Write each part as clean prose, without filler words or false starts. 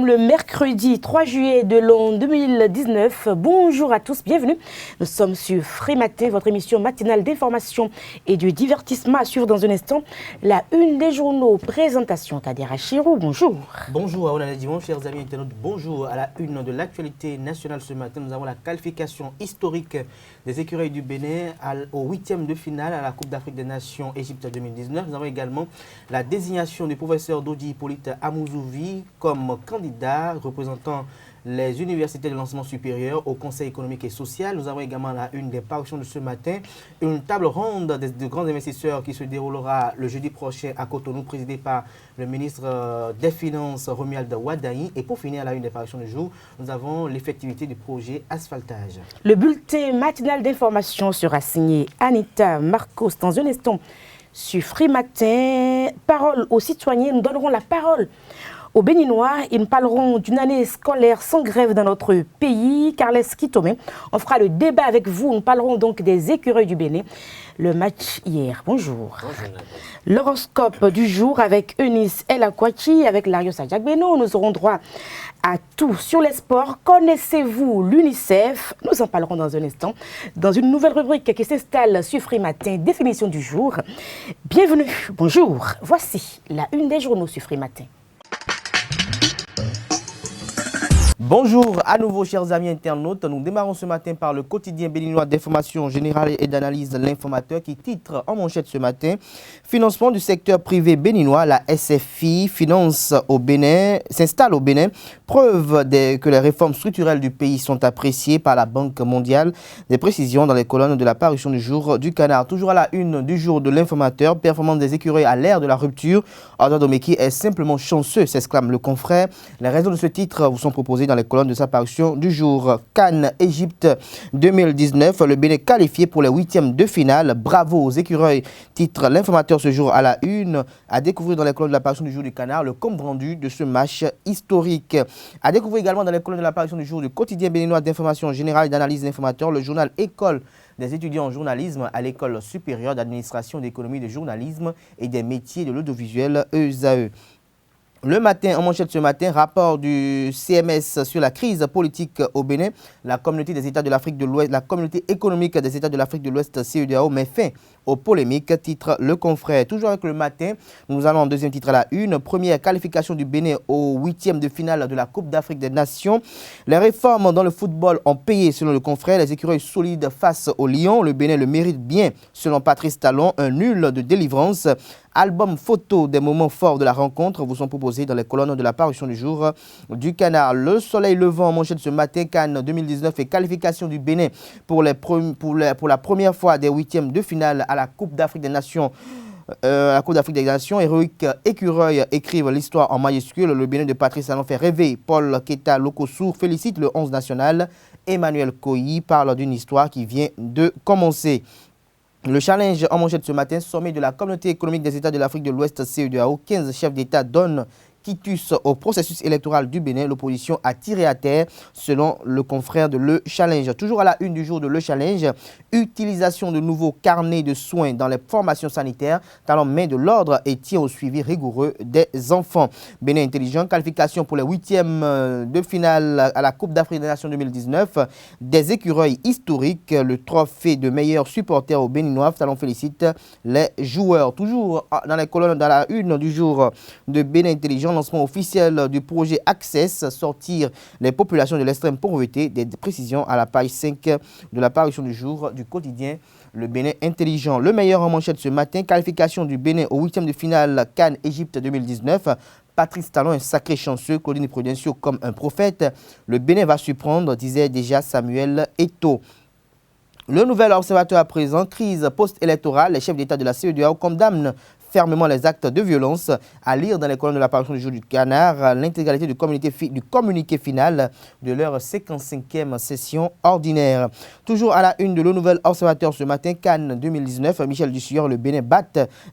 sommes le mercredi 3 juillet de l'an 2019. Bonjour à tous, bienvenue. Nous sommes sur Free Matin, votre émission matinale d'information et de divertissement. À suivre dans un instant la une des journaux. Présentation Kader Achirou, bonjour. Bonjour à Ola Dimanche, chers amis internautes. Bonjour à la une de l'actualité nationale ce matin. Nous avons la qualification historique des écureuils du Bénin au 8e de finale à la Coupe d'Afrique des Nations Égypte 2019. Nous avons également la désignation du professeur Dodi Hippolyte Amouzouvi comme candidat représentant les universités de l'enseignement supérieur au Conseil économique et social. Nous avons également la une des parutions de ce matin, une table ronde de grands investisseurs qui se déroulera le jeudi prochain à Cotonou, présidée par le ministre des Finances Romuald Wadaï. Et pour finir la une des parutions du jour, nous avons l'effectivité du projet asphaltage. Le bulletin matinal d'information sera signé Anita Marcos dans un instant sur Free Matin. Parole aux citoyens, nous donnerons la parole aux Béninois. Ils nous parleront d'une année scolaire sans grève dans notre pays. Carles Kitome, on fera le débat avec vous. Nous parlerons donc des écureuils du Bénin. Le match hier. Bonjour. L'horoscope du jour avec Eunice El Akwachi, avec Larios Adjagbeno. Nous aurons droit à tout sur les sports. Connaissez-vous l'UNICEF? Nous en parlerons dans un instant. Dans une nouvelle rubrique qui s'installe sur Free Matin, définition du jour. Bienvenue, bonjour. Voici la une des journaux sur Free Matin. Bonjour à nouveau chers amis internautes, nous démarrons ce matin par le quotidien béninois d'information générale et d'analyse de l'informateur qui titre en manchette ce matin « Financement du secteur privé béninois, la SFI finance au Bénin, s'installe au Bénin, preuve que les réformes structurelles du pays sont appréciées par la Banque mondiale ». Des précisions dans les colonnes de la parution du jour du Canard. Toujours à la une du jour de l'informateur, performance des écureuils à l'ère de la rupture. Arda Domeki est simplement chanceux, s'exclame le confrère. Les raisons de ce titre vous sont proposées dans les colonnes de sa parution du jour. Cannes Égypte 2019, le Bénin qualifié pour les 8e de finale. Bravo aux écureuils, titre l'informateur ce jour à la une. À découvrir dans les colonnes de la parution du jour du Canard le compte rendu de ce match historique. À découvrir également dans les colonnes de la parution du jour du quotidien béninois d'information générale et d'analyse d'informateurs, le journal École des étudiants en journalisme à l'École supérieure d'administration d'économie de journalisme et des métiers de l'audiovisuel ESAE. Le matin, en manchette ce matin, rapport du CMS sur la crise politique au Bénin. La communauté des États de l'Afrique de l'Ouest, la communauté économique des États de l'Afrique de l'Ouest, CEDEAO, met fin aux polémiques, titre le confrère. Toujours avec le matin, nous allons en deuxième titre à la une. Première qualification du Bénin au 8e de finale de la Coupe d'Afrique des Nations. Les réformes dans le football ont payé selon le confrère. Les écureuils solides face au Lion. Le Bénin le mérite bien selon Patrice Talon. Un nul de délivrance. Album photo des moments forts de la rencontre vous sont proposés dans les colonnes de la parution du jour du Canard. Le soleil levant en manchette ce matin, Cannes 2019 et qualification du Bénin pour la première fois des 8e de finale à la Coupe d'Afrique des Nations. La Coupe d'Afrique des Nations, héroïque écureuil écrivent l'histoire en majuscule. Le Bénin de Patrice Talon fait rêver. Paul Keta Lokosour félicite le 11 national. Emmanuel Koyi parle d'une histoire qui vient de commencer. Le challenge en manchette ce matin, sommet de la communauté économique des États de l'Afrique de l'Ouest, CEDEAO, 15 chefs d'État donnent quitus au processus électoral du Bénin. L'opposition a tiré à terre, selon le confrère de Le Challenge. Toujours à la une du jour de Le Challenge, utilisation de nouveaux carnets de soins dans les formations sanitaires. Talon met de l'ordre et tient au suivi rigoureux des enfants. Bénin intelligent, qualification pour les 8e de finale à la Coupe d'Afrique des Nations 2019. Des écureuils historiques, le trophée de meilleur supporter au Béninois. Talon félicite les joueurs. Toujours dans les colonnes dans la une du jour de Bénin intelligent, lancement officiel du projet Access, sortir les populations de l'extrême pauvreté. Des précisions à la page 5 de la parution du jour du quotidien Le Bénin intelligent. Le meilleur en manchette ce matin, qualification du Bénin au 8e de finale Cannes Égypte 2019. Patrice Talon, un sacré chanceux, Claudine Prudencio comme un prophète. Le Bénin va surprendre, disait déjà Samuel Eto'o. Le nouvel observateur à présent, crise post-électorale, les chefs d'État de la CEDEAO condamnent fermement les actes de violence. À lire dans les colonnes de la parution du jour du Canard, l'intégralité du communiqué final de leur 55e session ordinaire. Toujours à la une de Le Nouvel Observateur ce matin, Cannes 2019, Michel Dussieur, le Bénin bat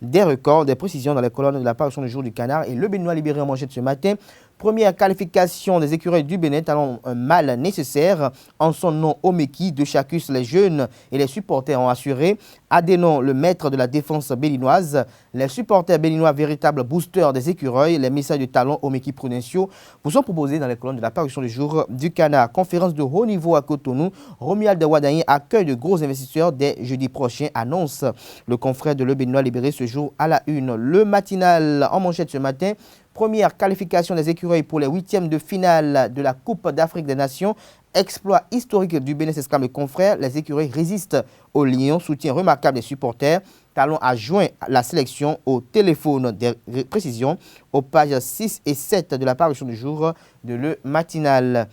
des records. Des précisions dans les colonnes de la parution du jour du Canard et le Béninois libéré en manchette ce matin. Première qualification des écureuils du Bénin, talent un mal nécessaire. En son nom, Omeki, de Chacus, les jeunes et les supporters ont assuré. Adénon, le maître de la défense béninoise. Les supporters béninois, véritables boosters des écureuils, les messages de talent Omeki Prudencio vous sont proposés dans les colonnes de la parution du jour du Canard. Conférence de haut niveau à Cotonou. Romuald de Wadagne accueille de gros investisseurs dès jeudi prochain, annonce le confrère de Le Béninois libéré ce jour à la une. Le matinal en manchette ce matin. Première qualification des écureuils pour les huitièmes de finale de la Coupe d'Afrique des Nations. Exploit historique du Bénin, s'exclame le confrère. Les écureuils résistent aux lions. Soutien remarquable des supporters. Talon a joint la sélection au téléphone des précisions aux pages 6 et 7 de la parution du jour de Le Matinal.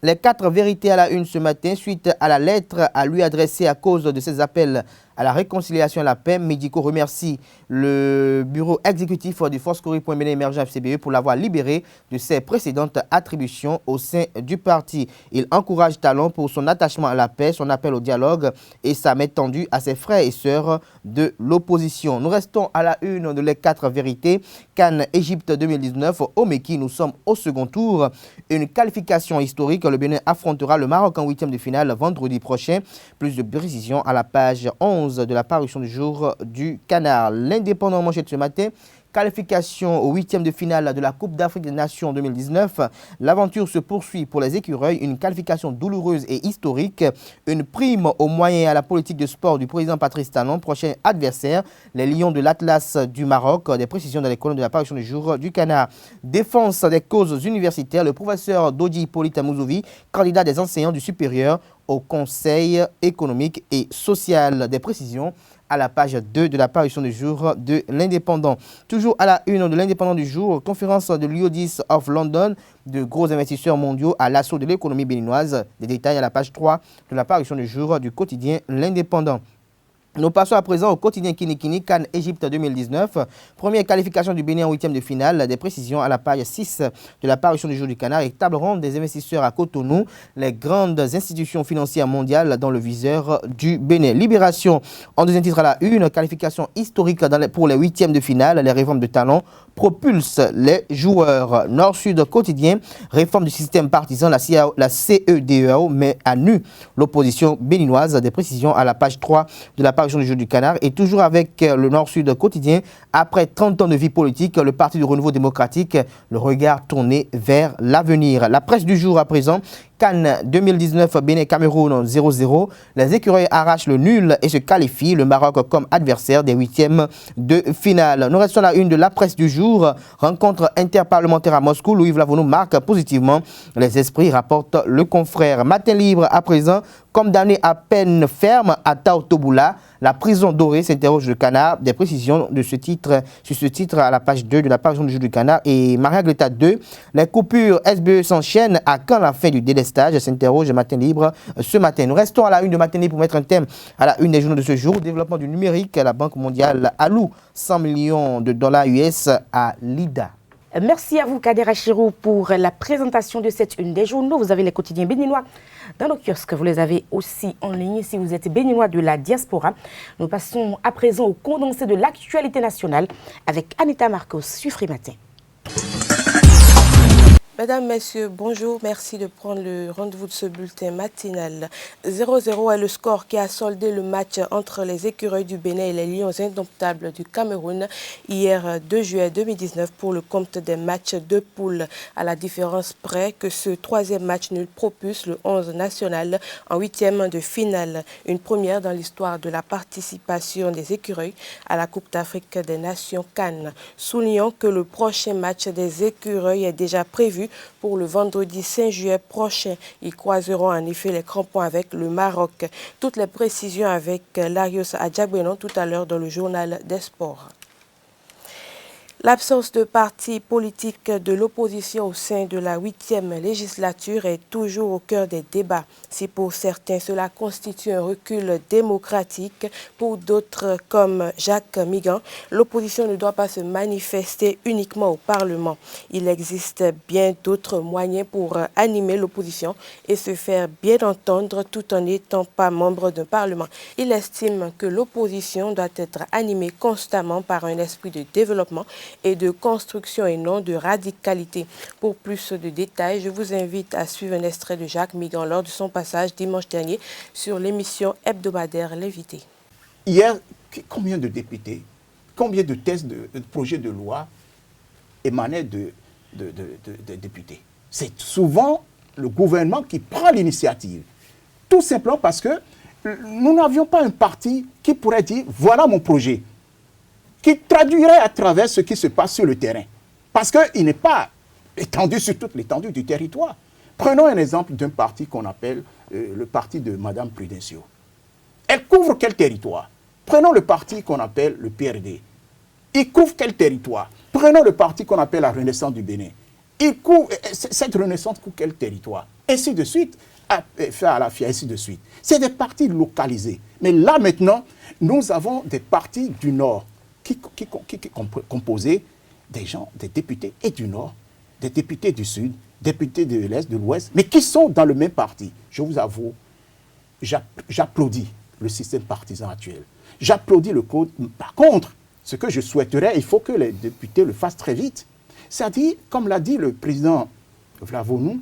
Les 4 vérités à la une ce matin, suite à la lettre à lui adressée à cause de ses appels à la réconciliation et à la paix. Médico remercie le bureau exécutif du Force Corée.Bénin émergent FCBE pour l'avoir libéré de ses précédentes attributions au sein du parti. Il encourage Talon pour son attachement à la paix, son appel au dialogue et sa main tendue à ses frères et sœurs de l'opposition. Nous restons à la une de les 4 vérités. Cannes Égypte 2019, Omeki, nous sommes au second tour. Une qualification historique, le Bénin affrontera le Maroc en 8e de finale vendredi prochain. Plus de précision à la page 11 de la parution du jour du Canard. L'Indépendant manchette ce matin. Qualification au 8e de finale de la Coupe d'Afrique des Nations 2019. L'aventure se poursuit pour les écureuils. Une qualification douloureuse et historique. Une prime aux moyens et à la politique de sport du président Patrice Talon. Prochain adversaire, les Lions de l'Atlas du Maroc. Des précisions dans les colonnes de la parution du jour du Canard. Défense des causes universitaires. Le professeur Dodi Hippolyte Amouzovi, candidat des enseignants du supérieur au Conseil économique et social. Des précisions à la page 2 de la parution du jour de l'Indépendant. Toujours à la une de l'Indépendant du jour, conférence de l'UO10 of London, de gros investisseurs mondiaux à l'assaut de l'économie béninoise. Des détails à la page 3 de la parution du jour du quotidien L'Indépendant. Nous passons à présent au quotidien Kinikini, Cannes Égypte 2019. Première qualification du Bénin en 8e de finale. Des précisions à la page 6 de la parution du jour du Canard. Et table ronde des investisseurs à Cotonou. Les grandes institutions financières mondiales dans le viseur du Bénin. Libération en deuxième titre à la une. Qualification historique pour les 8e de finale. Les réformes de talent propulsent les joueurs. Nord-Sud quotidien. Réforme du système partisan. La CEDEAO met à nu l'opposition béninoise. Des précisions à la page 3 de la parution du jour du Canard. Et toujours avec le Nord-Sud quotidien, après 30 ans de vie politique, le Parti du Renouveau démocratique, le regard tourné vers l'avenir. La presse du jour à présent, Cannes 2019, Bénin-Cameroun 0-0. Les écureuils arrachent le nul et se qualifient. Le Maroc comme adversaire des 8e de finale. Nous restons à la une de la presse du jour. Rencontre interparlementaire à Moscou. Louis Vlavono marque positivement les esprits, rapporte le confrère. Matin libre à présent, condamné à peine ferme à Taotoboula. La prison dorée, s'interroge le Canard. Des précisions de ce titre, sur ce titre à la page 2 de la parution du jour du Canard. Et Maria Gleta 2, les coupures SBE s'enchaînent. À quand la fin du délestage, s'interroge Matin Libre ce matin. Nous restons à la une de Matin Libre pour mettre un thème à la une des journaux de ce jour. Développement du numérique, la Banque mondiale alloue 100 millions de dollars US à l'IDA. Merci à vous, Kader Achirou, pour la présentation de cette une des journaux. Vous avez les quotidiens béninois dans nos kiosques. Vous les avez aussi en ligne si vous êtes béninois de la diaspora. Nous passons à présent au condensé de l'actualité nationale avec Anita Marcos sur Free Matin. Mesdames, Messieurs, bonjour. Merci de prendre le rendez-vous de ce bulletin matinal. 0-0 est le score qui a soldé le match entre les écureuils du Bénin et les Lions indomptables du Cameroun hier 2 juillet 2019 pour le compte des matchs de poule. À la différence près que ce troisième match nul propulse le 11 national en 8e de finale. Une première dans l'histoire de la participation des écureuils à la Coupe d'Afrique des Nations Cannes. Soulignons que le prochain match des écureuils est déjà prévu pour le vendredi 5 juillet prochain. Ils croiseront en effet les crampons avec le Maroc. Toutes les précisions avec Larios Adjabouenon tout à l'heure dans le journal des sports. L'absence de partis politiques de l'opposition au sein de la 8e législature est toujours au cœur des débats. Si pour certains cela constitue un recul démocratique, pour d'autres comme Jacques Migan, l'opposition ne doit pas se manifester uniquement au Parlement. Il existe bien d'autres moyens pour animer l'opposition et se faire bien entendre tout en n'étant pas membre d'un Parlement. Il estime que l'opposition doit être animée constamment par un esprit de développement et de construction et non de radicalité. Pour plus de détails, je vous invite à suivre un extrait de Jacques Migan lors de son passage dimanche dernier sur l'émission hebdomadaire L'invité. Hier, combien de députés, combien de textes de projets de loi émanaient de députés? C'est souvent le gouvernement qui prend l'initiative. Tout simplement parce que nous n'avions pas un parti qui pourrait dire « voilà mon projet », qui traduirait à travers ce qui se passe sur le terrain. Parce qu'il n'est pas étendu sur toute l'étendue du territoire. Prenons un exemple d'un parti qu'on appelle le parti de Mme Prudencio. Elle couvre quel territoire? Prenons le parti qu'on appelle le PRD. Il couvre quel territoire? Prenons le parti qu'on appelle la Renaissance du Bénin. Il couvre, cette Renaissance couvre quel territoire? Ainsi de suite, à la FIA, ainsi de suite. C'est des partis localisés. Mais là, maintenant, nous avons des partis du Nord qui composés des gens, des députés et du Nord, des députés du Sud, députés de l'Est, de l'Ouest, mais qui sont dans le même parti. Je vous avoue, j'applaudis le système partisan actuel. J'applaudis le code. Par contre, ce que je souhaiterais, il faut que les députés le fassent très vite. C'est-à-dire, comme l'a dit le président Vlavonou,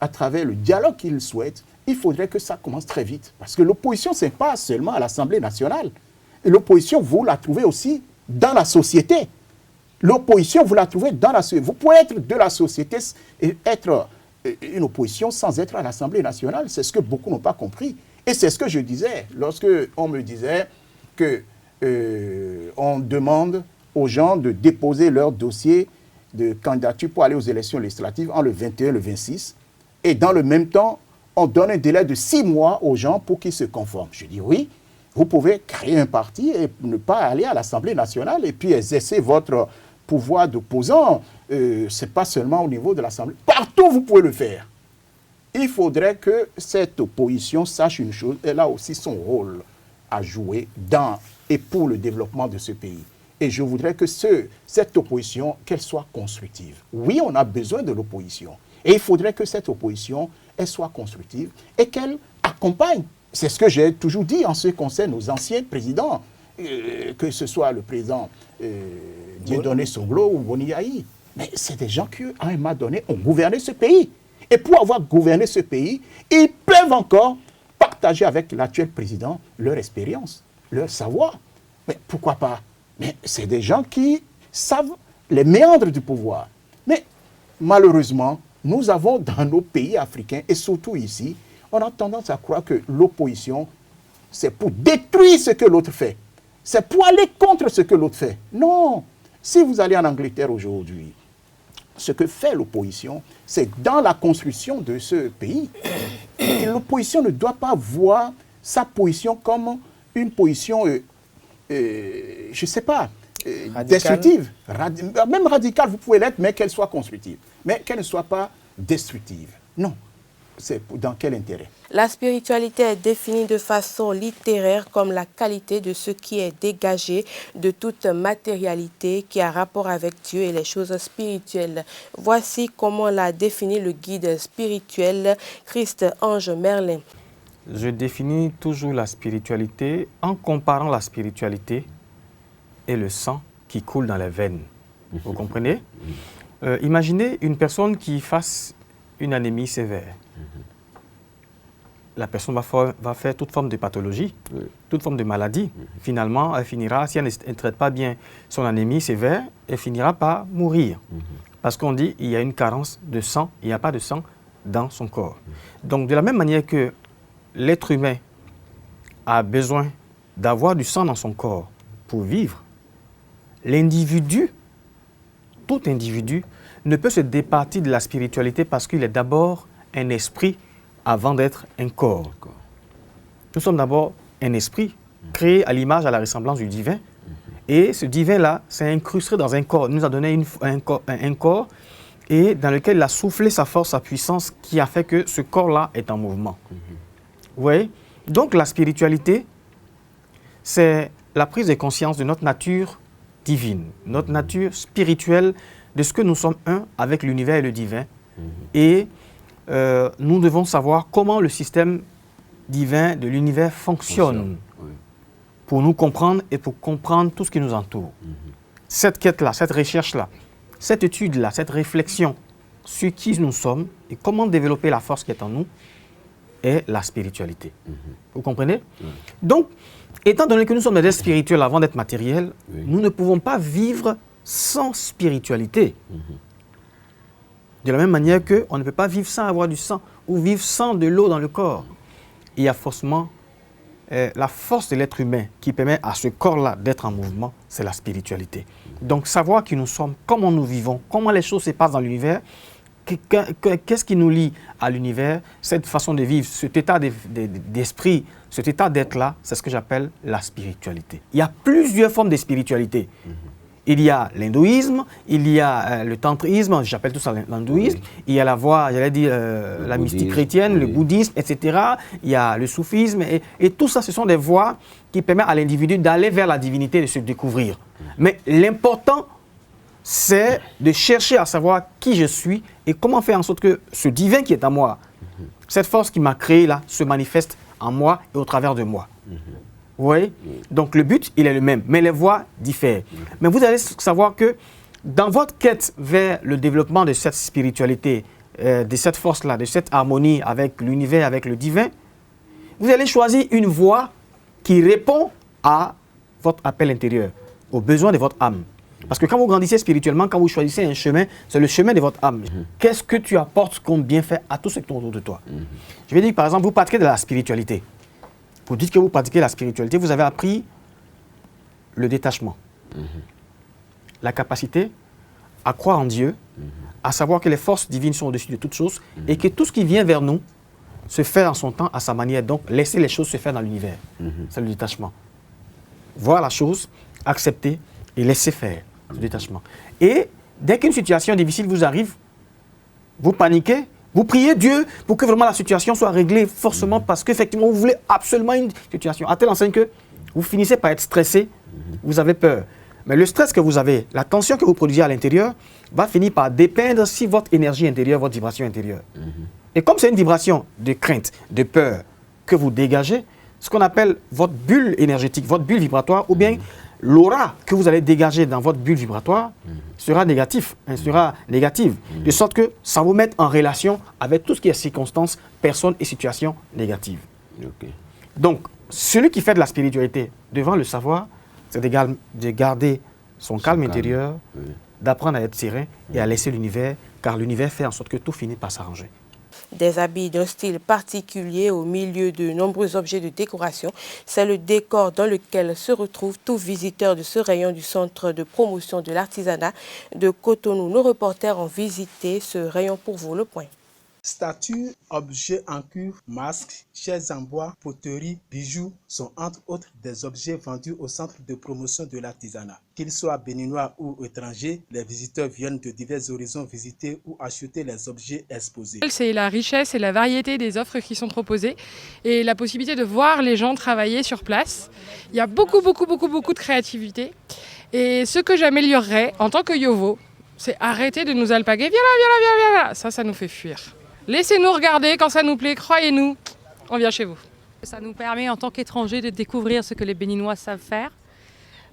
à travers le dialogue qu'il souhaite, il faudrait que ça commence très vite. Parce que l'opposition, ce n'est pas seulement à l'Assemblée nationale. L'opposition, vous la trouvez aussi dans la société. L'opposition, vous la trouvez dans la société. Vous pouvez être de la société et être une opposition sans être à l'Assemblée nationale. C'est ce que beaucoup n'ont pas compris. Et c'est ce que je disais lorsque on me disait que on demande aux gens de déposer leur dossier de candidature pour aller aux élections législatives en le 21 et le 26. Et dans le même temps, on donne un délai de 6 mois aux gens pour qu'ils se conforment. Je dis oui, vous pouvez créer un parti et ne pas aller à l'Assemblée nationale et puis exercer votre pouvoir d'opposant. Ce n'est pas seulement au niveau de l'Assemblée. Partout, vous pouvez le faire. Il faudrait que cette opposition sache une chose, elle a aussi son rôle à jouer dans et pour le développement de ce pays. Et je voudrais que cette opposition, qu'elle soit constructive. Oui, on a besoin de l'opposition. Et il faudrait que cette opposition, elle soit constructive et qu'elle accompagne. C'est ce que j'ai toujours dit en ce qui concerne nos anciens présidents, que ce soit le président Dieudonné Songlo ou Boni Yayi. Mais c'est des gens qui, à un moment donné, ont gouverné ce pays. Et pour avoir gouverné ce pays, ils peuvent encore partager avec l'actuel président leur expérience, leur savoir. Mais pourquoi pas? Mais c'est des gens qui savent les méandres du pouvoir. Mais malheureusement, nous avons dans nos pays africains, et surtout ici, on a tendance à croire que l'opposition, c'est pour détruire ce que l'autre fait. C'est pour aller contre ce que l'autre fait. Non. Si vous allez en Angleterre aujourd'hui, ce que fait l'opposition, c'est dans la construction de ce pays. L'opposition ne doit pas voir sa position comme une position, je ne sais pas, destructive. Même radicale, vous pouvez l'être, mais qu'elle soit constructive. Mais qu'elle ne soit pas destructive. Non. C'est dans quel intérêt? La spiritualité est définie de façon littéraire comme la qualité de ce qui est dégagé de toute matérialité qui a rapport avec Dieu et les choses spirituelles. Voici comment l'a défini le guide spirituel Christ-Ange Merlin. Je définis toujours la spiritualité en comparant la spiritualité et le sang qui coule dans les veines. Vous comprenez? Imaginez une personne qui fasse une anémie sévère. La personne va faire toute forme de pathologie, toute forme de maladie. Finalement, elle finira, si elle ne traite pas bien son anémie sévère, elle finira par mourir. Parce qu'on dit qu'il y a une carence de sang, il n'y a pas de sang dans son corps. Donc, de la même manière que l'être humain a besoin d'avoir du sang dans son corps pour vivre, l'individu, tout individu, ne peut se départir de la spiritualité parce qu'il est d'abord un esprit avant d'être un corps. Nous sommes d'abord un esprit créé à l'image, à la ressemblance du divin. Et ce divin-là s'est incrusté dans un corps. Il nous a donné un corps et dans lequel il a soufflé sa force, sa puissance qui a fait que ce corps-là est en mouvement. Vous voyez? Donc la spiritualité, c'est la prise de conscience de notre nature divine, notre nature spirituelle, de ce que nous sommes un avec l'univers et le divin. Et nous devons savoir comment le système divin de l'univers fonctionne pour nous comprendre et pour comprendre tout ce qui nous entoure. cette quête-là, cette recherche-là, cette étude-là, cette réflexion sur qui nous sommes et comment développer la force qui est en nous est la spiritualité. Vous comprenez? Donc, étant donné que nous sommes des êtres spirituels avant d'être matériels, nous ne pouvons pas vivre sans spiritualité. De la même manière qu'on ne peut pas vivre sans avoir du sang ou vivre sans de l'eau dans le corps. Il y a forcément la force de l'être humain qui permet à ce corps-là d'être en mouvement, c'est la spiritualité. Donc savoir qui nous sommes, comment nous vivons, comment les choses se passent dans l'univers, qu'est-ce qui nous lie à l'univers, cette façon de vivre, cet état d'esprit, cet état d'être-là, c'est ce que j'appelle la spiritualité. Il y a plusieurs formes de spiritualité. Il y a l'hindouisme, il y a le tantrisme, j'appelle tout ça l'hindouisme, il y a la voie, j'allais dire, la mystique chrétienne, le bouddhisme, etc. Il y a le soufisme, et tout ça, ce sont des voies qui permettent à l'individu d'aller vers la divinité, de se découvrir. Mais l'important, c'est de chercher à savoir qui je suis et comment faire en sorte que ce divin qui est en moi, cette force qui m'a créé là, se manifeste en moi et au travers de moi. Vous voyez? Donc le but, il est le même, mais les voies diffèrent. Mais vous allez savoir que dans votre quête vers le développement de cette spiritualité, de cette force-là, de cette harmonie avec l'univers, avec le divin, vous allez choisir une voie qui répond à votre appel intérieur, aux besoins de votre âme. Parce que quand vous grandissez spirituellement, quand vous choisissez un chemin, c'est le chemin de votre âme. Qu'est-ce que tu apportes comme bienfait à tous ceux qui sont autour de toi? Je vais dire, par exemple, vous pratiquez de la spiritualité. Vous dites que vous pratiquez la spiritualité, vous avez appris le détachement, la capacité à croire en Dieu, à savoir que les forces divines sont au-dessus de toutes choses et que tout ce qui vient vers nous se fait en son temps, à sa manière. Donc, laisser les choses se faire dans l'univers. C'est le détachement. Voir la chose, accepter et laisser faire, le détachement. Et dès qu'une situation difficile vous arrive, vous paniquez, vous priez Dieu pour que vraiment la situation soit réglée forcément parce qu'effectivement, vous voulez absolument une situation. À telle enseigne que vous finissez par être stressé, vous avez peur. Mais le stress que vous avez, la tension que vous produisez à l'intérieur, va finir par dépeindre sur votre énergie intérieure, votre vibration intérieure. Et comme c'est une vibration de crainte, de peur que vous dégagez, ce qu'on appelle votre bulle énergétique, votre bulle vibratoire, ou bien l'aura que vous allez dégager dans votre bulle vibratoire sera négative, de sorte que ça vous met en relation avec tout ce qui est circonstances, personnes et situations négatives. Donc, celui qui fait de la spiritualité, devant le savoir, c'est de garder son calme intérieur, d'apprendre à être serein et à laisser l'univers, car l'univers fait en sorte que tout finit par s'arranger. Des habits d'un style particulier au milieu de nombreux objets de décoration. C'est le décor dans lequel se retrouve tout visiteur de ce rayon du Centre de promotion de l'artisanat de Cotonou. Nos reporters ont visité ce rayon pour vous. Le point. Statues, objets en cuivre, masques, chaises en bois, poteries, bijoux sont entre autres des objets vendus au Centre de promotion de l'artisanat. Qu'ils soient béninois ou étrangers, les visiteurs viennent de divers horizons visiter ou acheter les objets exposés. C'est la richesse et la variété des offres qui sont proposées et la possibilité de voir les gens travailler sur place. Il y a beaucoup de créativité. Et ce que j'améliorerais en tant que Yovo, c'est arrêter de nous alpaguer. Viens là. Ça nous fait fuir. Laissez-nous regarder, quand ça nous plaît, croyez-nous, on vient chez vous. Ça nous permet en tant qu'étrangers de découvrir ce que les Béninois savent faire.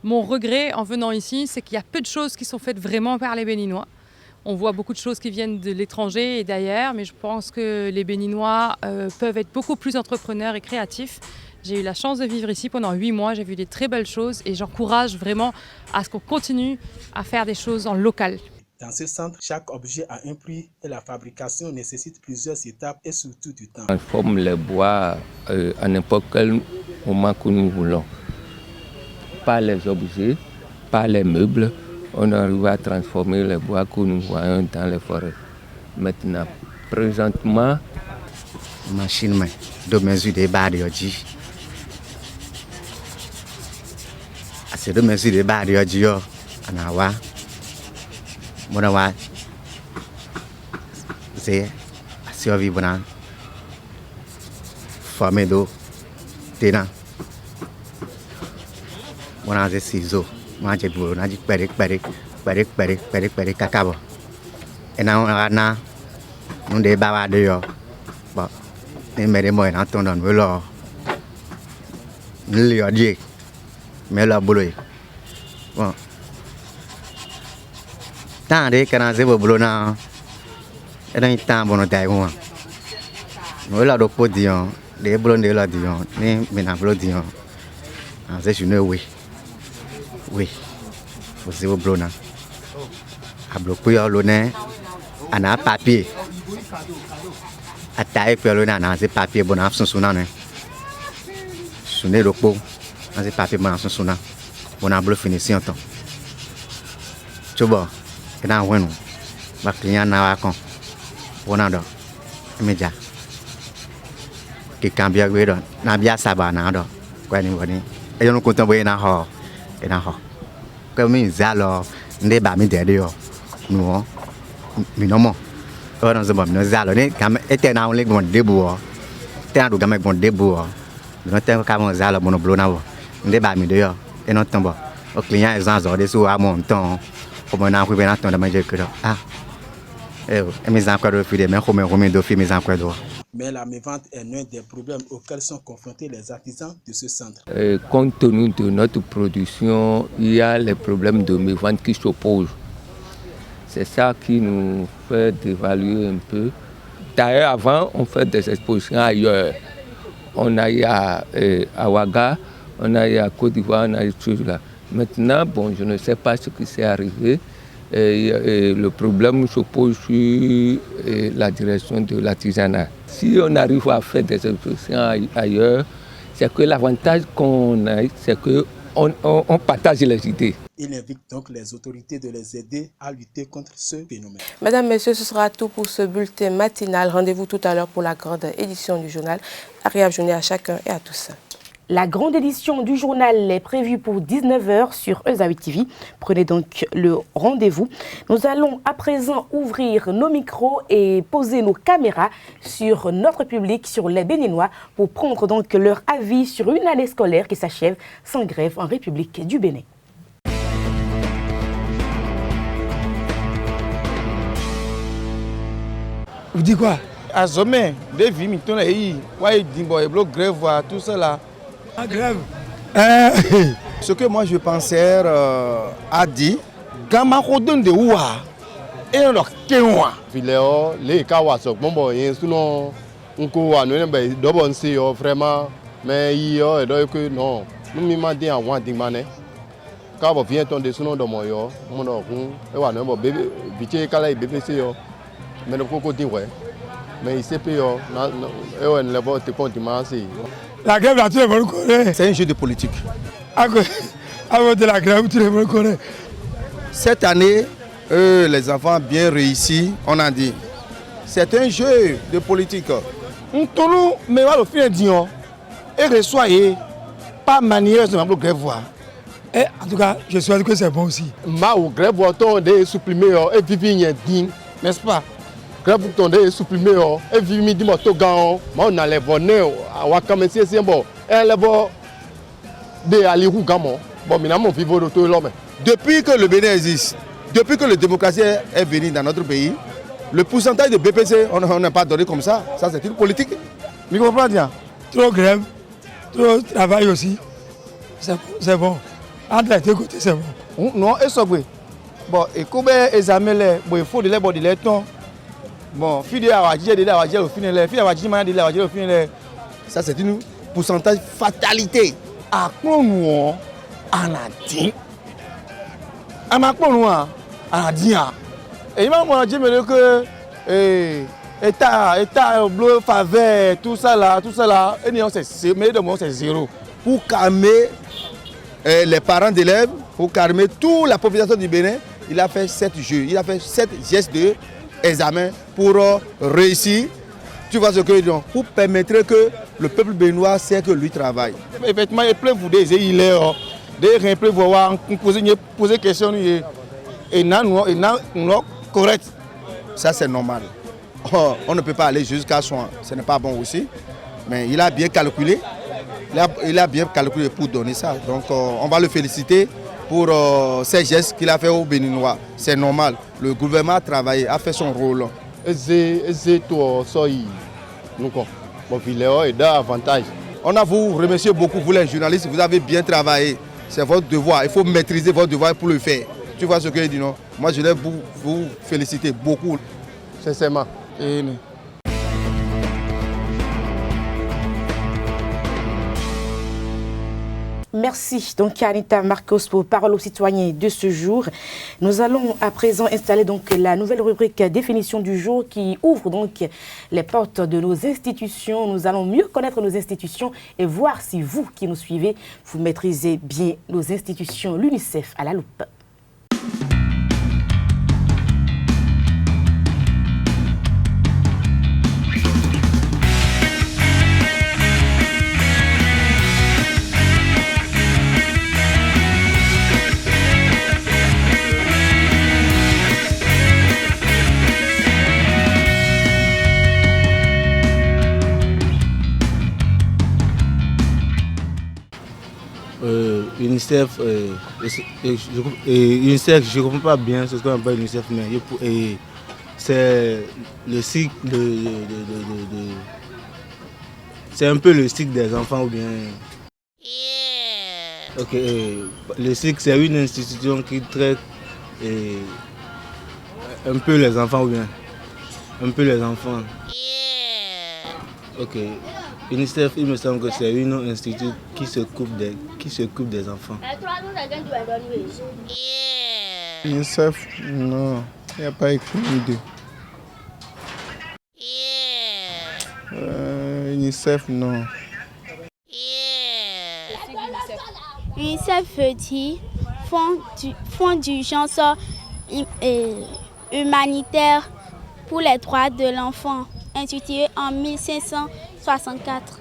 Mon regret en venant ici, c'est qu'il y a peu de choses qui sont faites vraiment par les Béninois. On voit beaucoup de choses qui viennent de l'étranger et d'ailleurs, mais je pense que les Béninois peuvent être beaucoup plus entrepreneurs et créatifs. J'ai eu la chance de vivre ici pendant 8 mois, j'ai vu des très belles choses et j'encourage vraiment à ce qu'on continue à faire des choses en local. Dans ce centre, chaque objet a un prix et la fabrication nécessite plusieurs étapes et surtout du temps. On transforme les bois à n'importe quel moment que nous voulons. Pas les objets, pas les meubles. On arrive à transformer les bois que nous voyons dans les forêts. Maintenant, présentement, machine de mesure des barrières. C'est de mesure des barrières. Monawa c'est survivant formé d'eau tena mona c'est ciseaux moi j'ai beau na dit pere kakabo et na nous des baba de yo bon les mères moi na ton don velo le yo dit mais la boulot bon Tande kana ze boblona. Era un temps bon taïwan. Nous là donc dion, des blondes là dion, ni mena blondion. En c'est une oui. Oui. Faut se boblona. A bloqué l'honneur, ana papier. A taille pour l'honneur, ana c'est papier bon absence sona ne. Sonner le pot, ana c'est papier bon absence sona. Bon a bloqué finition temps. Tu vois, et dans ouais non. Ba client na wa kon. Bonado. Meja. Ki cambia guedo. Na bia sabana do. Kwa ni woni. E yo no content boy na ho. E na ho. Ko mi zalo nde ba mi de yo. No. Mi no mo. O no zo ba mi no zalo ni kam ete na only bon debu o. Te na do gam bon debu o. No te ka mo zalo bono blona bo. Nde ba mi de yo. E no tombo. O client est en de sous à mon temps. Comme on a pris un temps de manger que ah. Mes emplois de filles, mais la mévente est l'un des problèmes auxquels sont confrontés les artisans de ce centre. Compte tenu de notre production, il y a les problèmes de mévente qui s'opposent. C'est ça qui nous fait dévaluer un peu. D'ailleurs, avant, on fait des expositions ailleurs. On a eu à Ouaga, on a eu à Côte d'Ivoire, on a eu tout là. Maintenant, bon, je ne sais pas ce qui s'est arrivé. Et le problème se pose sur la direction de l'artisanat. Si on arrive à faire des expositions ailleurs, c'est que l'avantage qu'on a, c'est qu'on partage les idées. Il invite donc les autorités de les aider à lutter contre ce phénomène. Mesdames, Messieurs, ce sera tout pour ce bulletin matinal. Rendez-vous tout à l'heure pour la grande édition du journal. Agréable journée à chacun et à tous. La grande édition du journal est prévue pour 19h sur Ezawi TV. Prenez donc le rendez-vous. Nous allons à présent ouvrir nos micros et poser nos caméras sur notre public, sur les Béninois, pour prendre donc leur avis sur une année scolaire qui s'achève sans grève en République du Bénin. Vous dites quoi? À sommet, des vies, grève, tout ça là. Ah, grève. Ce que moi je pensais a dit, Gamarodon de Oua et alors Kéwa. Filéo, les Kawasok, bon, sinon, on court, nous d'abord c'est vraiment, mais il y a que non, nous m'avons dit en one thing mané. Quand on vient tomber sur nos moyens, mon nom, et voilà, mon bébé, vite, calé, bébé, c'est yo, mais le coco dit ouais, mais il s'est payé, et on l'a pas te compte, la grève, là, tout le monde connaît. C'est un jeu de politique. Avant de la grève, tout le monde connaît. Cette année, les enfants bien réussis, on a dit. C'est un jeu de politique. On tourne, mais on fait un dion. Et reçoyez, pas manière de la grève. Et en tout cas, je souhaite que c'est bon aussi. Ma ou grève, on a supprimé et vivre digne, n'est-ce pas? Grève on a supprimé et vivre digne, on a les bonheurs à Wakame, c'est bon. Et les bonheurs de Alirou Gamon. Bon, maintenant, on vit de l'homme. Depuis que le Bénin existe, depuis que la démocratie est venue dans notre pays, le pourcentage de BPC, on n'a pas donné comme ça. Ça, c'est une politique. Vous comprenez bien? Trop grève, trop travail aussi. C'est bon. Entre les deux côtés, c'est bon. Non, et ça, oui. Bon, et comme les examens, il faut de les temps. Bon, fille de la wajie, de la wajie, au final, fille de la wajie, de la wajie, au final. Ça, c'est une pourcentage fatalité. À quoi nous, on a dit? À quoi nous, on a dit? Et il m'a dit que État, bleu, faveur, tout ça là, et c'est zéro. Pour calmer les parents d'élèves, pour calmer toute la population du Bénin, il a fait 7 jeux, il a fait 7 gestes d'examen pour réussir. Tu vois ce que je dis? Pour permettre que le peuple béninois sait que lui travaille. Effectivement, il pleut vous des il est des pleut voir poser question et non correct. Ça c'est normal. On ne peut pas aller jusqu'à soin, ce n'est pas bon aussi. Mais il a bien calculé. Il a bien calculé pour donner ça. Donc on va le féliciter pour ces gestes qu'il a fait aux Béninois. C'est normal. Le gouvernement a travaillé, a fait son rôle. On a vous remercier beaucoup, vous les journalistes, vous avez bien travaillé. C'est votre devoir, il faut maîtriser votre devoir pour le faire. Tu vois ce que je dis, non? Moi, je voulais vous féliciter beaucoup. Sincèrement. Merci donc Anita Marcos pour Parole aux citoyens de ce jour. Nous allons à présent installer donc la nouvelle rubrique définition du jour qui ouvre donc les portes de nos institutions. Nous allons mieux connaître nos institutions et voir si vous qui nous suivez, vous maîtrisez bien nos institutions. L'UNICEF à la loupe. UNICEF, UNICEF, je ne comprends pas bien ce qu'on appelle UNICEF, mais c'est le cycle c'est un peu le cycle des enfants ou bien... Ok, le cycle, c'est une institution qui traite un peu les enfants ou bien... Un peu les enfants. Ok. UNICEF, il me semble que c'est une institution qui s'occupe des enfants. UNICEF, non, il n'y a pas écrit l'idée. UNICEF, non. UNICEF dit Fonds d'urgence humanitaire pour les droits de l'enfant, institué en 1564.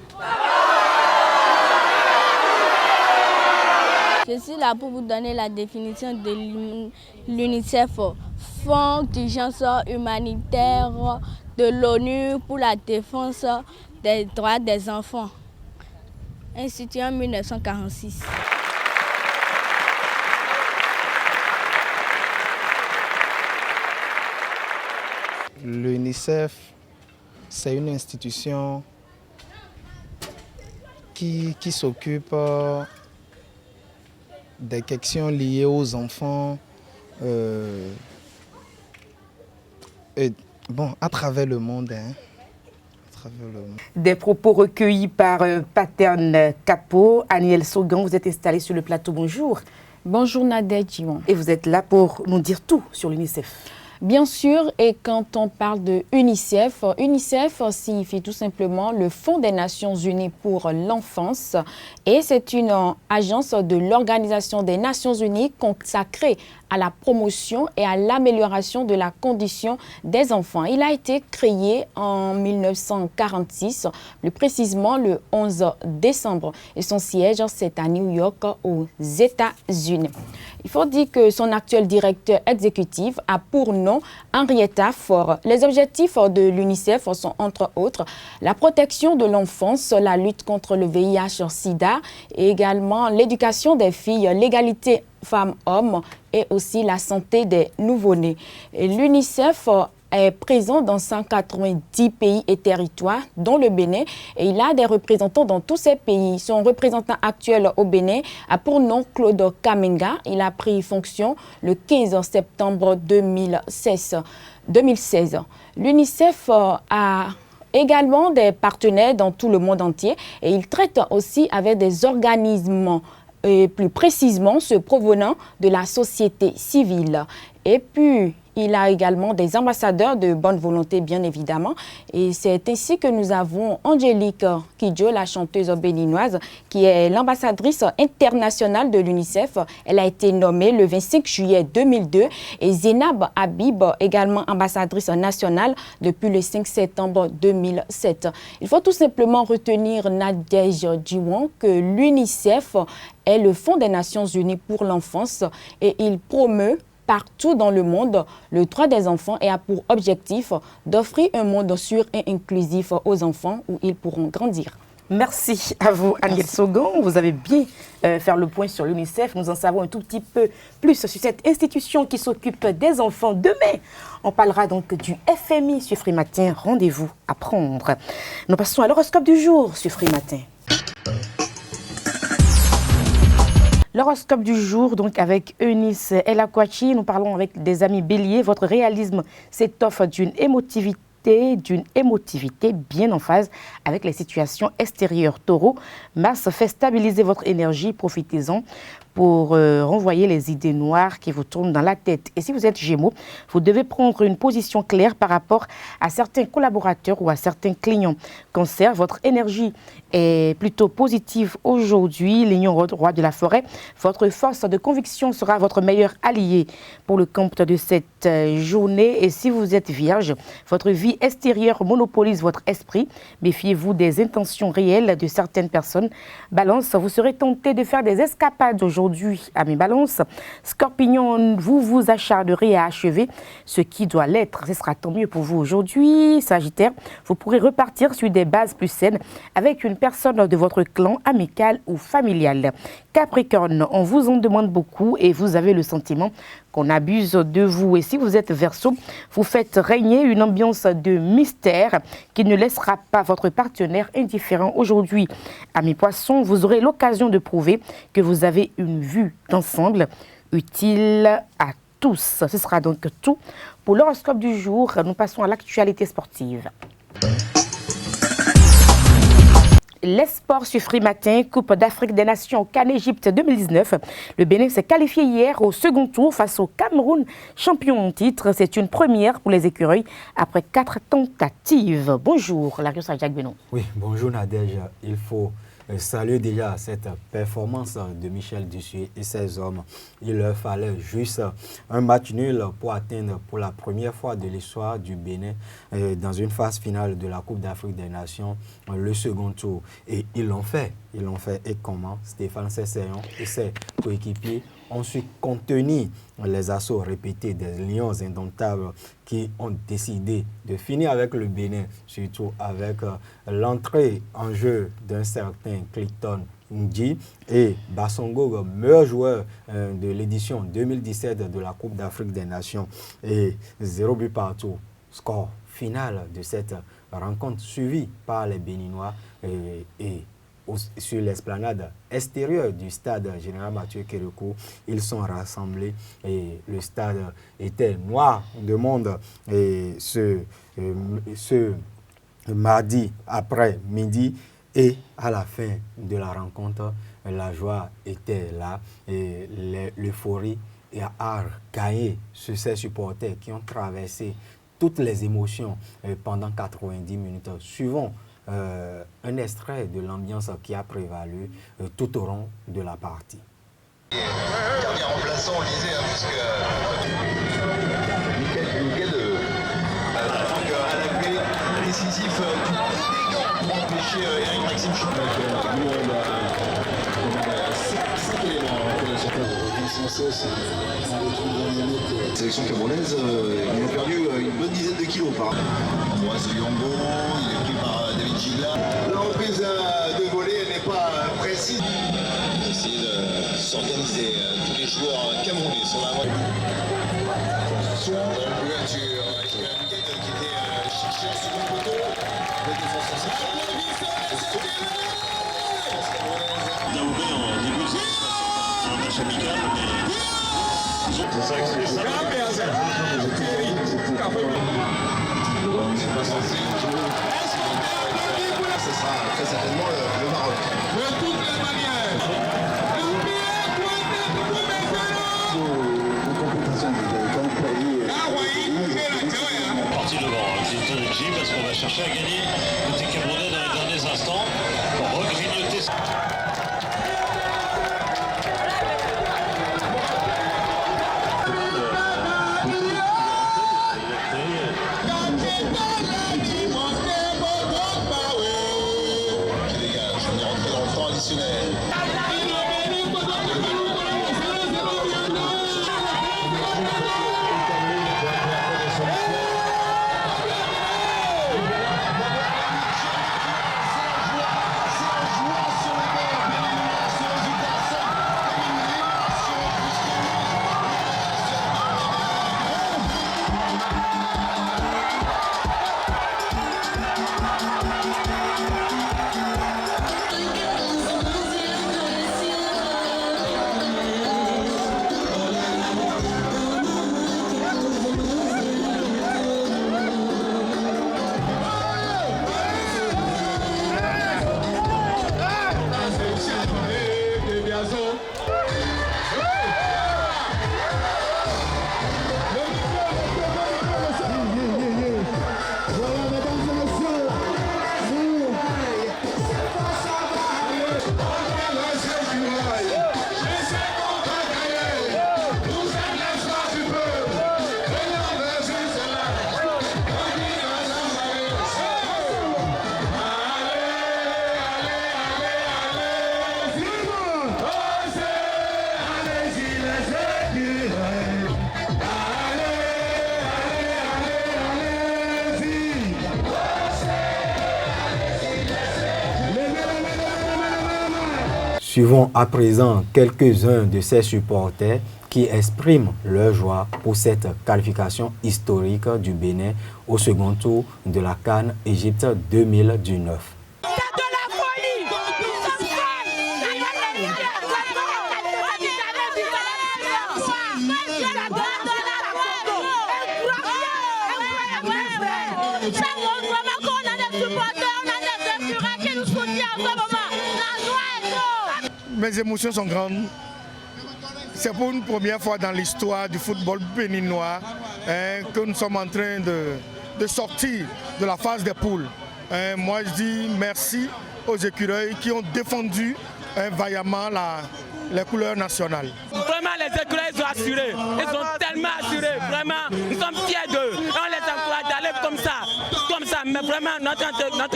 Je suis là pour vous donner la définition de l'UNICEF, Fonds d'urgence humanitaire de l'ONU pour la défense des droits des enfants, institué en 1946. L'UNICEF, c'est une institution qui s'occupe des questions liées aux enfants à travers le monde. Des propos recueillis par Paterne Capo. Aniel Sogan, vous êtes installé sur le plateau. Bonjour. Bonjour Nadège Diwan. Et vous êtes là pour nous dire tout sur l'UNICEF. Bien sûr, et quand on parle de UNICEF, UNICEF signifie tout simplement le Fonds des Nations Unies pour l'enfance et c'est une agence de l'Organisation des Nations Unies consacrée à la promotion et à l'amélioration de la condition des enfants. Il a été créé en 1946, plus précisément le 11 décembre. Et son siège, c'est à New York, aux États-Unis. Il faut dire que son actuel directeur exécutif a pour nom Henrietta Fore. Les objectifs de l'UNICEF sont entre autres la protection de l'enfance, la lutte contre le VIH-Sida et également l'éducation des filles, l'égalité femmes-hommes et aussi la santé des nouveau-nés. L'UNICEF est présent dans 190 pays et territoires, dont le Bénin, et il a des représentants dans tous ces pays. Son représentant actuel au Bénin a pour nom Claude Kamenga. Il a pris fonction le 15 septembre 2016. L'UNICEF a également des partenaires dans tout le monde entier et il traite aussi avec des organismes et plus précisément ceux provenant de la société civile. Et puis, il a également des ambassadeurs de bonne volonté, bien évidemment. Et c'est ainsi que nous avons Angélique Kidjo, la chanteuse béninoise, qui est l'ambassadrice internationale de l'UNICEF. Elle a été nommée le 25 juillet 2002. Et Zénab Habib, également ambassadrice nationale depuis le 5 septembre 2007. Il faut tout simplement retenir Nadège Diwan que l'UNICEF est le Fonds des Nations Unies pour l'enfance et il promeut partout dans le monde le droit des enfants et a pour objectif d'offrir un monde sûr et inclusif aux enfants où ils pourront grandir. Merci à vous, Aniel Sogan. Vous avez bien fait le point sur l'UNICEF. Nous en savons un tout petit peu plus sur cette institution qui s'occupe des enfants. Demain, on parlera donc du FMI sur Free Matin. Rendez-vous à prendre. Nous passons à l'horoscope du jour sur Free Matin. L'horoscope du jour, donc avec Eunice Elakwachi, nous parlons avec des amis béliers. Votre réalisme s'étoffe d'une émotivité bien en phase avec les situations extérieures. Taureau, Mars fait stabiliser votre énergie, profitez-en pour renvoyer les idées noires qui vous tournent dans la tête. Et si vous êtes Gémeaux, vous devez prendre une position claire par rapport à certains collaborateurs ou à certains clients. Cancer, votre énergie est plutôt positive aujourd'hui. Lion, roi de la forêt, votre force de conviction sera votre meilleur allié pour le compte de cette journée. Et si vous êtes Vierge, votre vie extérieure monopolise votre esprit. Méfiez-vous des intentions réelles de certaines personnes. Balance, vous serez tenté de faire des escapades aujourd'hui à mes balances. Scorpion, vous vous acharnerez à achever ce qui doit l'être. Ce sera tant mieux pour vous aujourd'hui. Sagittaire, vous pourrez repartir sur des bases plus saines avec une personne de votre clan, amical ou familial. Capricorne, on vous en demande beaucoup et vous avez le sentiment qu'on abuse de vous. Et si vous êtes Verseau, vous faites régner une ambiance de mystère qui ne laissera pas votre partenaire indifférent aujourd'hui. Amis Poissons, vous aurez l'occasion de prouver que vous avez une vue d'ensemble utile à tous. Ce sera donc tout pour l'horoscope du jour. Nous passons à l'actualité sportive. Les sports sur Free Matin, Coupe d'Afrique des Nations Cannes-Égypte 2019. Le Bénin s'est qualifié hier au second tour face au Cameroun, champion en titre. C'est une première pour les écureuils après 4 tentatives. Bonjour, Larios Jacques Benon. Oui, bonjour Nadège. Il faut saluer déjà cette performance de Michel Dussuet et ses hommes. Il leur fallait juste un match nul pour atteindre pour la première fois de l'histoire du Bénin dans une phase finale de la Coupe d'Afrique des Nations le second tour. Et ils l'ont fait. Ils l'ont fait. Et comment? Stéphane Sesseyon et ses coéquipiers ont su contenir les assauts répétés des Lions indomptables qui ont décidé de finir avec le Bénin, surtout avec l'entrée en jeu d'un certain Clayton Ndji et Bassongo, meilleur joueur de l'édition 2017 de la Coupe d'Afrique des Nations. Et 0 but partout. Score final de cette rencontre suivie par les Béninois et sur l'esplanade extérieure du stade Général Mathieu Kérékou. Ils sont rassemblés et le stade était noir de monde. Et ce mardi après-midi et à la fin de la rencontre, la joie était là et l'euphorie a gagné sur ces supporters qui ont traversé toutes les émotions pendant 90 minutes. Suivons un extrait de l'ambiance qui a prévalu tout au long de la partie. Gardien remplaçant, on disait, puisque nickel à la clé décisif pour empêcher Eric Maxime sélection camerounaise, ils ont perdu une bonne dizaine de kilos par Ambroise Yongo, il est pris par David Gigla. La reprise de volée n'est pas précise. On va essayer de s'organiser. Tous les joueurs camerounais sont là. Attention, l'ouverture avec Miguel qui était cherché en second poteau. Le défenseur central. Daoubé en début de un match amical, mais c'est ça que c'est ça. Ce sera très certainement le Maroc. De toutes les manières. Partie devant, c'est parce qu'on va chercher à gagner côté Camerounais dans les derniers instants pour regrignoter. Suivons à présent quelques-uns de ces supporters qui expriment leur joie pour cette qualification historique du Bénin au second tour de la CAN Égypte 2019. Mes émotions sont grandes. C'est pour une première fois dans l'histoire du football béninois que nous sommes en train de sortir de la phase des poules. Moi, je dis merci aux écureuils qui ont défendu vaillamment les couleurs nationales. Vraiment, les écureuils sont assurés. Ils sont tellement assurés. Vraiment, nous sommes fiers d'eux. On les encourage d'aller comme ça. Mais vraiment, notre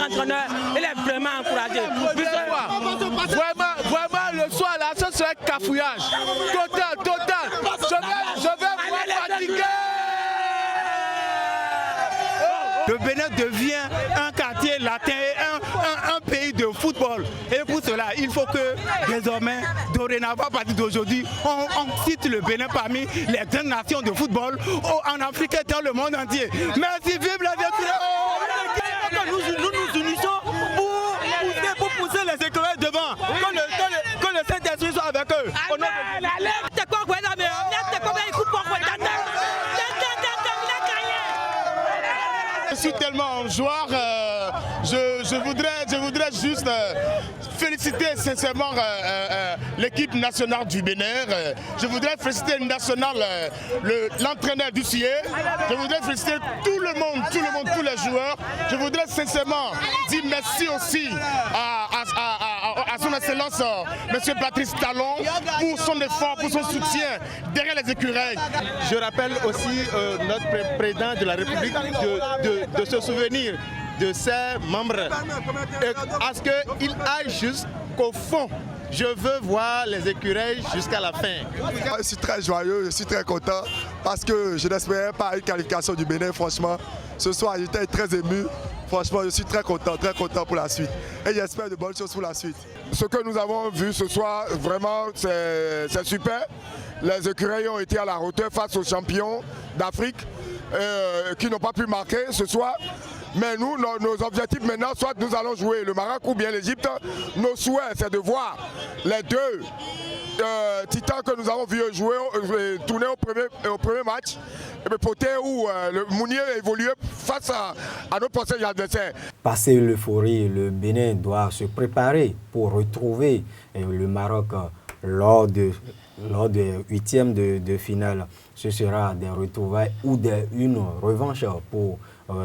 entraîneur, il est vraiment encouragé. Vraiment, le soir là, ce serait cafouillage. Total. Je vais vous fatiguer. Le Bénin devient un quartier latin et un pays de football. Et pour cela, il faut que désormais, dorénavant, à partir d'aujourd'hui, on cite le Bénin parmi les grandes nations de football en Afrique et dans le monde entier. Merci, vive la découverte. Nous nous unissons pour pousser les écureuils devant. Que le Saint-Esprit soit avec eux. Je suis tellement en joie, je voudrais juste féliciter sincèrement l'équipe nationale du Bénin. Je voudrais féliciter l'entraîneur du CIE. Je voudrais féliciter tout le monde, tous les joueurs. Je voudrais sincèrement dire merci aussi à son excellence, M. Patrice Talon, pour son effort, pour son soutien derrière les écureuils. Je rappelle aussi notre président de la République de se souvenir de ses membres à ce qu'il aille jusqu'au fond. Je veux voir les écureuils jusqu'à la fin. Je suis très joyeux, je suis très content parce que je n'espérais pas une qualification du Bénin, franchement. Ce soir, j'étais très ému. Franchement, je suis très content pour la suite. Et j'espère de bonnes choses pour la suite. Ce que nous avons vu ce soir, vraiment, c'est super. Les écureuils ont été à la hauteur face aux champions d'Afrique qui n'ont pas pu marquer ce soir. Mais nous, nos objectifs maintenant, soit nous allons jouer le Maroc ou bien l'Égypte. Nos souhaits, c'est de voir les deux titans que nous avons vus jouer, tourner au premier match. Et Poté où le Mounier évoluait face à nos potentiels adversaires. Passé l'euphorie, le Bénin doit se préparer pour retrouver le Maroc lors des huitièmes de finale. Ce sera des retrouvailles ou une revanche pour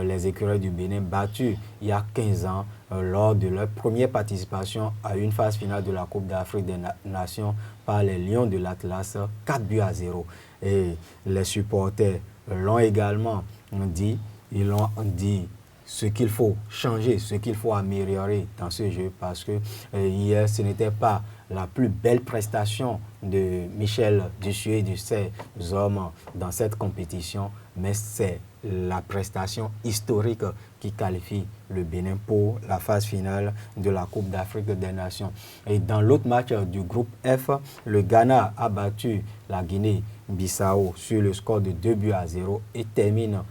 les écureuils du Bénin battus il y a 15 ans lors de leur première participation à une phase finale de la Coupe d'Afrique des Nations par les Lions de l'Atlas, 4-0. Et les supporters l'ont également dit, ils ont dit ce qu'il faut changer, ce qu'il faut améliorer dans ce jeu parce que hier ce n'était pas la plus belle prestation de Michel Dussuet et de ses hommes dans cette compétition, mais c'est la prestation historique qui qualifie le Bénin pour la phase finale de la Coupe d'Afrique des Nations. Et dans l'autre match du groupe F, le Ghana a battu la Guinée-Bissau sur le score de 2-0 et termine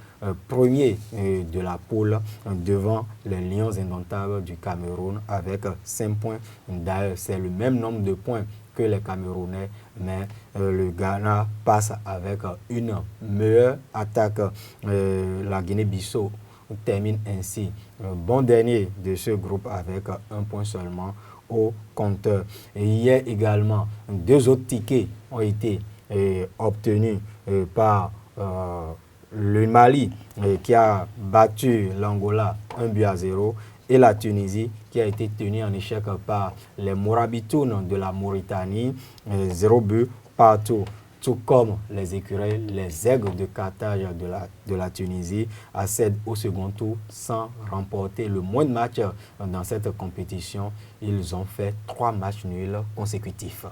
premier de la poule devant les Lions indomptables du Cameroun avec 5 points. D'ailleurs, c'est le même nombre de points que les Camerounais, mais le Ghana passe avec une meilleure attaque. La Guinée-Bissau termine ainsi bon dernier de ce groupe avec 1 point seulement au compteur. Et hier également, 2 autres tickets ont été obtenus par le Mali qui a battu l'Angola 1-0 et la Tunisie qui a été tenue en échec par les Morabitounes de la Mauritanie, 0 but partout. Tout comme les écureuils, les aigles de Carthage de la Tunisie accèdent au second tour sans remporter le moins de matchs dans cette compétition. Ils ont fait 3 matchs nuls consécutifs.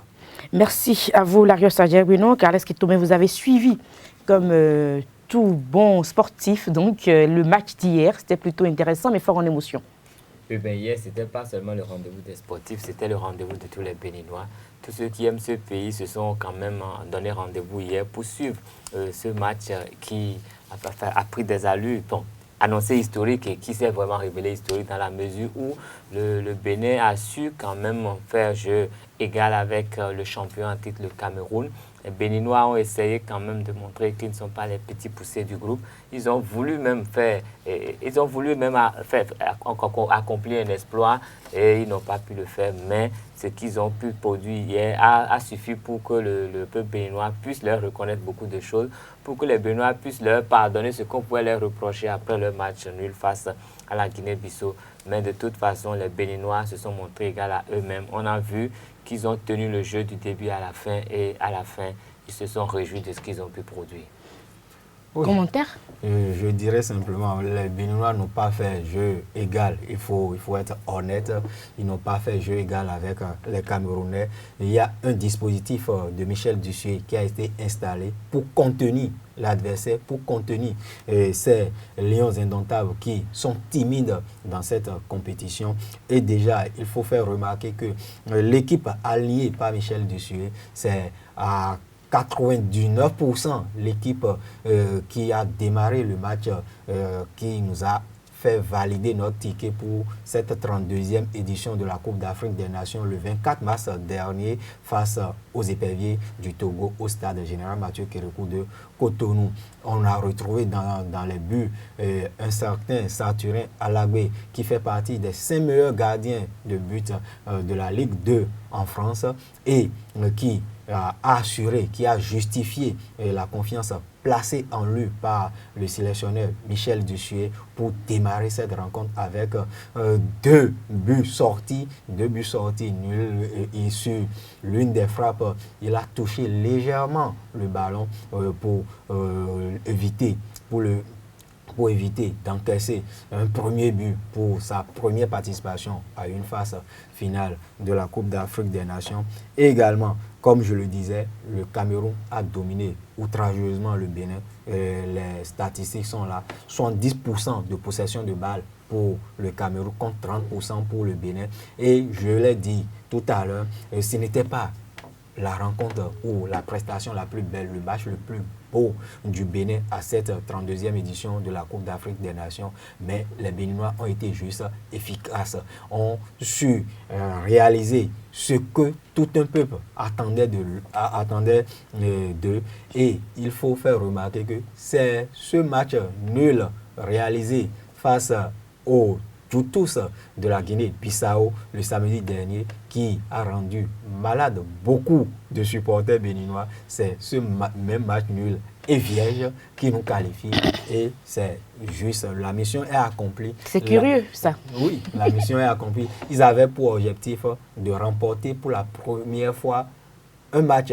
Merci à vous, Larios Adjerbino. Carles Kitome, vous avez suivi comme tout bon sportif. Donc, le match d'hier, c'était plutôt intéressant, mais fort en émotion. hier, ce n'était pas seulement le rendez-vous des sportifs, c'était le rendez-vous de tous les Béninois. Tous ceux qui aiment ce pays se sont quand même donné rendez-vous hier pour suivre ce match qui a pris des allures. Bon, annoncé historique et qui s'est vraiment révélé historique dans la mesure où le Bénin a su quand même faire jeu égal avec le champion en titre, le Cameroun. Les Béninois ont essayé quand même de montrer qu'ils ne sont pas les petits poussés du groupe. Ils ont voulu même accomplir un exploit et ils n'ont pas pu le faire. Mais ce qu'ils ont pu produire hier a suffi pour que le peuple béninois puisse leur reconnaître beaucoup de choses, pour que les Béninois puissent leur pardonner ce qu'on pouvait leur reprocher après leur match nul face à la Guinée-Bissau. Mais de toute façon, les Béninois se sont montrés égaux à eux-mêmes. On a vu qu'ils ont tenu le jeu du début à la fin et à la fin, ils se sont réjouis de ce qu'ils ont pu produire. Oui. Commentaire? Je dirais simplement, les Béninois n'ont pas fait jeu égal. Il faut être honnête. Ils n'ont pas fait jeu égal avec les Camerounais. Il y a un dispositif de Michel Dussuet qui a été installé pour contenir l'adversaire, pour contenir ces lions indomptables qui sont timides dans cette compétition. Et déjà, il faut faire remarquer que l'équipe alliée par Michel Dussuet, c'est à 99% l'équipe qui a démarré le match, qui nous a fait valider notre ticket pour cette 32e édition de la Coupe d'Afrique des Nations le 24 mars dernier face aux éperviers du Togo au stade général Mathieu Kérékou de Cotonou. On a retrouvé dans les buts un certain Saturin Alagbe qui fait partie des 5 meilleurs gardiens de but de la Ligue 2 en France et qui a assuré, qui a justifié la confiance placée en lui par le sélectionneur Michel Dussuet pour démarrer cette rencontre avec 2 buts sortis nuls. Et sur l'une des frappes, il a touché légèrement le ballon pour éviter d'encaisser un premier but pour sa première participation à une phase finale de la Coupe d'Afrique des Nations. Et également, comme je le disais, le Cameroun a dominé outrageusement le Bénin. Les statistiques sont là. 70% de possession de balles pour le Cameroun contre 30% pour le Bénin. Et je l'ai dit tout à l'heure, ce n'était pas la rencontre ou la prestation la plus belle, le match le plus beau du Bénin à cette 32e édition de la Coupe d'Afrique des Nations, mais les Béninois ont été juste efficaces, ont su réaliser ce que tout un peuple attendait d'eux. Et il faut faire remarquer que c'est ce match nul réalisé face aux Joutus de la Guinée-Bissau le samedi dernier qui a rendu malade beaucoup de supporters béninois. C'est ce même match nul et vierge qui nous qualifie et c'est juste, la mission est accomplie. C'est curieux ça. Oui, la mission est accomplie. Ils avaient pour objectif de remporter pour la première fois un match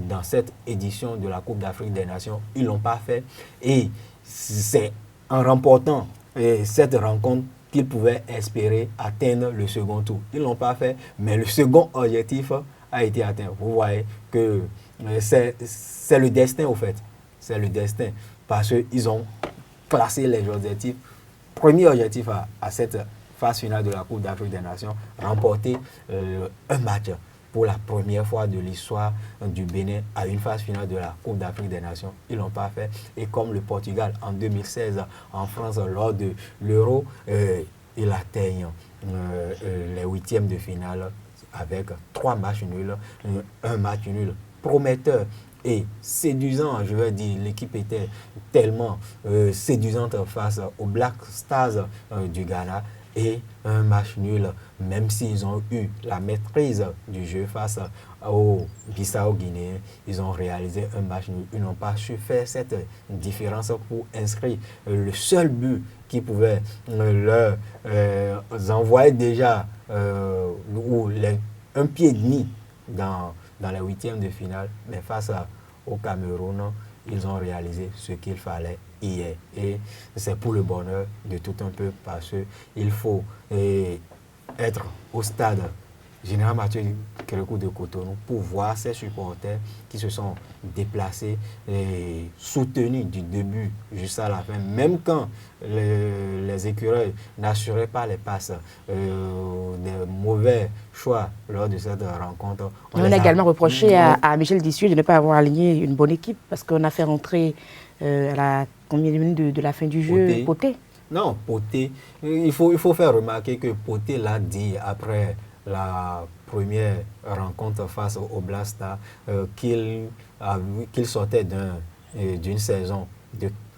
dans cette édition de la Coupe d'Afrique des Nations. Ils ne l'ont pas fait et c'est en remportant cette rencontre qu'ils pouvaient espérer atteindre le second tour. Ils ne l'ont pas fait, mais le second objectif a été atteint. Vous voyez que c'est le destin au fait. C'est le destin parce qu'ils ont classé les objectifs. Premier objectif à cette phase finale de la Coupe d'Afrique des Nations, remporter un match pour la première fois de l'histoire du Bénin à une phase finale de la Coupe d'Afrique des Nations. Ils ne l'ont pas fait. Et comme le Portugal en 2016 en France lors de l'Euro, il atteigne les 8e de finale avec 3 matchs nuls, un match nul prometteur et séduisant. Je veux dire, l'équipe était tellement séduisante face aux Black Stars du Ghana. Et un match nul, même s'ils ont eu la maîtrise du jeu face aux Bissau-Guinéens, ils ont réalisé un match nul. Ils n'ont pas su faire cette différence pour inscrire le seul but qui pouvait leur envoyer déjà un pied et demi dans les 8e de finale. Mais face au Cameroun, ils ont réalisé ce qu'il fallait hier. Et c'est pour le bonheur de tout un peuple parce qu'il faut être au stade Général Mathieu Kérékou de Cotonou pour voir ses supporters qui se sont déplacés et soutenus du début jusqu'à la fin, même quand les écureuils n'assuraient pas les passes, des mauvais choix lors de cette rencontre. On a également reproché à Michel Dissuet de ne pas avoir aligné une bonne équipe parce qu'on a fait rentrer à la combien de minutes de la fin du jeu Poté. Non, Poté, il faut faire remarquer que Poté l'a dit après la première rencontre face au Blasta qu'il sortait d'une saison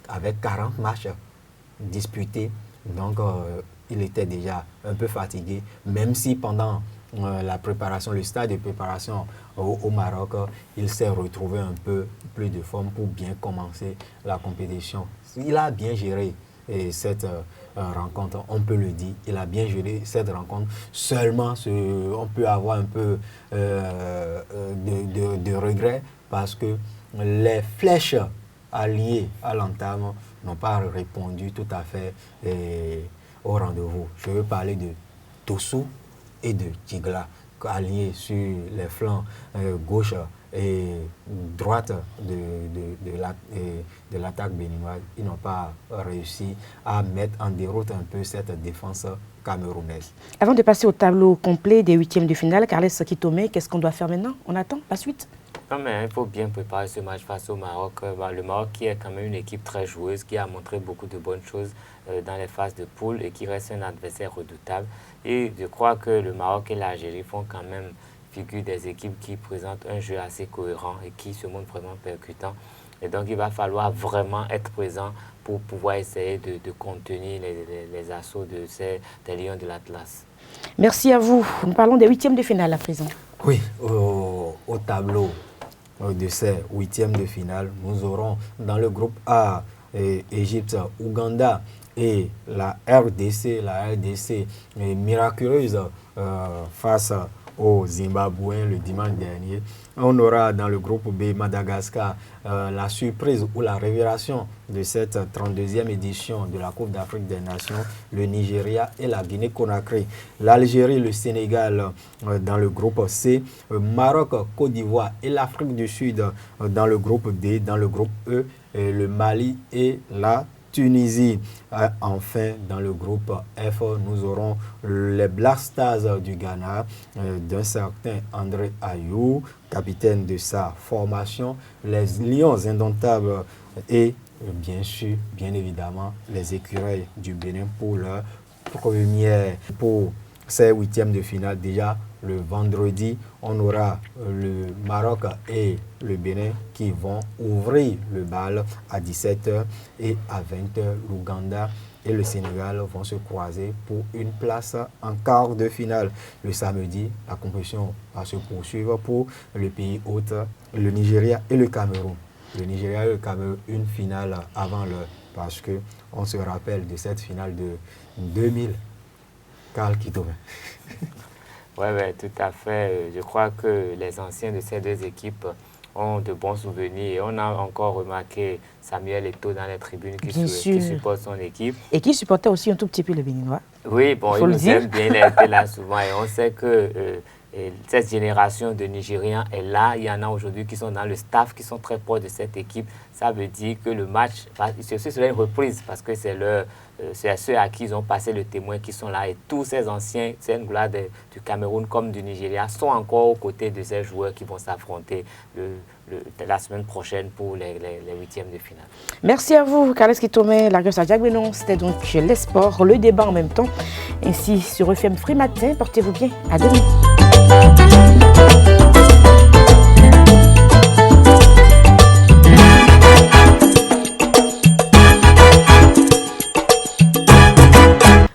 avec 40 matchs disputés. Donc, il était déjà un peu fatigué, même si pendant la préparation, le stade de préparation au Maroc, il s'est retrouvé un peu plus de forme pour bien commencer la compétition. Il a bien géré cette rencontre, on peut le dire, il a bien géré cette rencontre. Seulement, on peut avoir un peu de regret parce que les flèches alliées à l'entame n'ont pas répondu tout à fait au rendez-vous. Je veux parler de Tossou et de Tigla, alliés sur les flancs gauche et droite de l'attaque béninoise. Ils n'ont pas réussi à mettre en déroute un peu cette défense camerounaise. Avant de passer au tableau complet des huitièmes de finale, Carles Kitome, qu'est-ce qu'on doit faire maintenant? On attend la suite? Non, mais il faut bien préparer ce match face au Maroc. Le Maroc qui est quand même une équipe très joueuse, qui a montré beaucoup de bonnes choses dans les phases de poule et qui reste un adversaire redoutable. Et je crois que le Maroc et l'Algérie font quand même figure des équipes qui présentent un jeu assez cohérent et qui se montrent vraiment percutants. Et donc, il va falloir vraiment être présent pour pouvoir essayer de contenir les assauts des Lions de l'Atlas. Merci à vous. Nous parlons des huitièmes de finale à présent. Oui, au tableau de ces huitièmes de finale, nous aurons dans le groupe A, Égypte, Ouganda et la RDC. La RDC est miraculeuse face au Zimbabwe le dimanche dernier. On aura dans le groupe B Madagascar la surprise ou la révélation de cette 32e édition de la Coupe d'Afrique des Nations, le Nigeria et la Guinée-Conakry. L'Algérie, le Sénégal dans le groupe C, Maroc, Côte d'Ivoire et l'Afrique du Sud dans le groupe D, dans le groupe E, le Mali et la Tunisie. Enfin, dans le groupe F, nous aurons les Black Stars du Ghana, d'un certain André Ayou, capitaine de sa formation, les Lions indomptables et bien sûr, bien évidemment, les Écureuils du Bénin pour leur première, pour ces huitièmes de finale. Déjà, le vendredi, on aura le Maroc et le Bénin qui vont ouvrir le bal à 17h et à 20h, l'Ouganda et le Sénégal vont se croiser pour une place en quart de finale. Le samedi, la compétition va se poursuivre pour le pays hôte, le Nigeria et le Cameroun. Le Nigeria et le Cameroun, une finale avant l'heure, parce qu'on se rappelle de cette finale de 2000. Carl Kitome. Oui, tout à fait. Je crois que les anciens de ces deux équipes ont de bons souvenirs. Et on a encore remarqué Samuel Eto'o dans les tribunes qui supporte son équipe. Et qui supportait aussi un tout petit peu les Béninois. Oui, bon, il nous aime bien, il a été là souvent. Et on sait que cette génération de Nigériens est là. Il y en a aujourd'hui qui sont dans le staff, qui sont très proches de cette équipe. Ça veut dire que le match, c'est aussi une reprise parce que c'est ceux à qui ils ont passé le témoin qui sont là. Et tous ces anciens gloires du Cameroun comme du Nigeria sont encore aux côtés de ces joueurs qui vont s'affronter la semaine prochaine pour les huitièmes de finale. Merci à vous, Carles Kitome, Lagos à Jack Benon. C'était donc les sports, le débat en même temps. Ainsi sur FM Free Matin. Portez-vous bien. À demain.